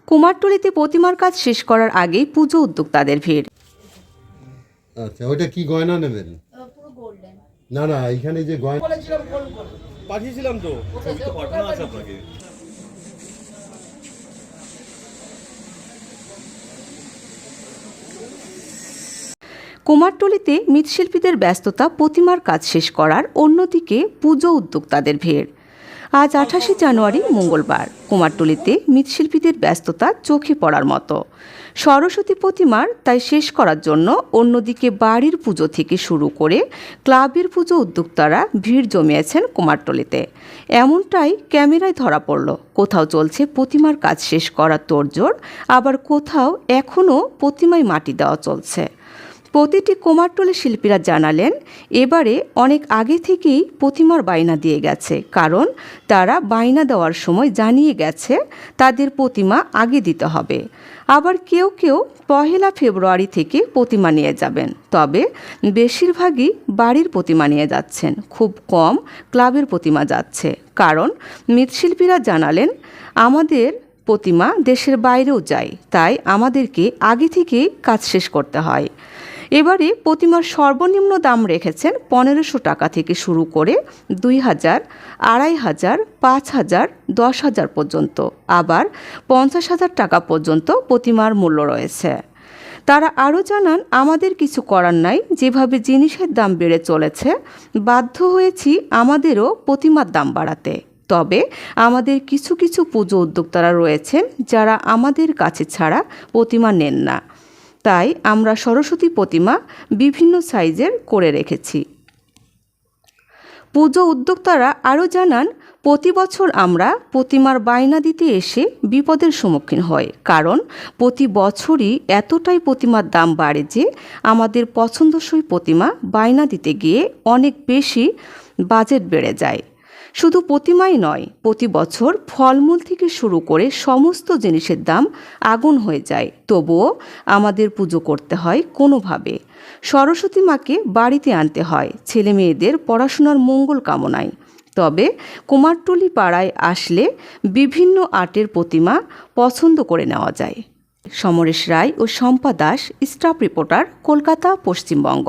কুমারটুলিতে প্রতিমার কাজ শেষ করার আগেই পুজো উদ্যোক্তাদের ভিড়। আচ্ছা, ওটা কি গয়না নেবেন? পুরো গোল্ডেন। না না, এখানে যে গয়না বলেছিলাম ফোন করে পাঠিয়েছিলাম তো, ছবি তো পাঠানো আছে আপনাকে। কুমারটুলিতে মৃৎশিল্পীদের ব্যস্ততা প্রতিমার কাজ শেষ করার, অন্যদিকে পুজো উদ্যোক্তাদের ভিড়। আজ 28 জানুয়ারি মঙ্গলবার কুমারটুলিতে মৃৎশিল্পীদের ব্যস্ততা চোখে পড়ার মতো। সরস্বতী প্রতিমার তাই শেষ করার জন্য অন্যদিকে বাড়ির পুজো থেকে শুরু করে ক্লাবের পুজো উদ্যোক্তারা ভিড় জমিয়েছেন কুমারটুলিতে। এমনটাই ক্যামেরায় ধরা পড়ল। কোথাও চলছে প্রতিমার কাজ শেষ করার তোড়জোড়, আবার কোথাও এখনও প্রতিমায় মাটি দেওয়া চলছে। প্রতিটি কুমারটুলি শিল্পীরা জানালেন, এবারে অনেক আগে থেকেই প্রতিমার বায়না দিয়ে গেছে, কারণ তারা বায়না দেওয়ার সময় জানিয়ে গেছে তাদের প্রতিমা আগে দিতে হবে। আবার কেউ কেউ 1 ফেব্রুয়ারি থেকে প্রতিমা নিয়ে যাবেন, তবে বেশিরভাগই বাড়ির প্রতিমা নিয়ে যাচ্ছেন, খুব কম ক্লাবের প্রতিমা যাচ্ছে। কারণ মৃৎশিল্পীরা জানালেন, আমাদের প্রতিমা দেশের বাইরেও যায়, তাই আমাদেরকে আগে থেকেই কাজ শেষ করতে হয়। এবারে প্রতিমার সর্বনিম্ন দাম রেখেছেন 1500 টাকা থেকে শুরু করে 2000, 2500, 5000, 10,000 পর্যন্ত, আবার 50,000 টাকা পর্যন্ত প্রতিমার মূল্য রয়েছে। তারা আরও জানান, আমাদের কিছু করার নাই, যেভাবে জিনিসের দাম বেড়ে চলেছে, বাধ্য হয়েছি আমাদেরও প্রতিমার দাম বাড়াতে। তবে আমাদের কিছু কিছু পুজো উদ্যোক্তারা রয়েছেন যারা আমাদের কাছে ছাড়া প্রতিমা নেন না, তাই আমরা সরস্বতী প্রতিমা বিভিন্ন সাইজের করে রেখেছি। পুজো উদ্যোক্তারা আরও জানান, প্রতি বছর আমরা প্রতিমার বায়না দিতে এসে বিপদের সম্মুখীন হই, কারণ প্রতি বছরই এতটাই প্রতিমার দাম বাড়ে যে আমাদের পছন্দসই প্রতিমা বায়না দিতে গিয়ে অনেক বেশি বাজেট বেড়ে যায়। শুধু প্রতিমাই নয়, প্রতি বছর ফলমূল থেকে শুরু করে সমস্ত জিনিসের দাম আগুন হয়ে যায়, তবুও আমাদের পুজো করতে হয় কোনোভাবে। সরস্বতী মাকে বাড়িতে আনতে হয় ছেলে মেয়েদের পড়াশোনার মঙ্গল কামনায়। তবে কুমারটুলি পাড়ায় আসলে বিভিন্ন আর্টের প্রতিমা পছন্দ করে নেওয়া যায়। সমরেশ রায় ও শম্পা দাস, স্টাফ রিপোর্টার, কলকাতা, পশ্চিমবঙ্গ।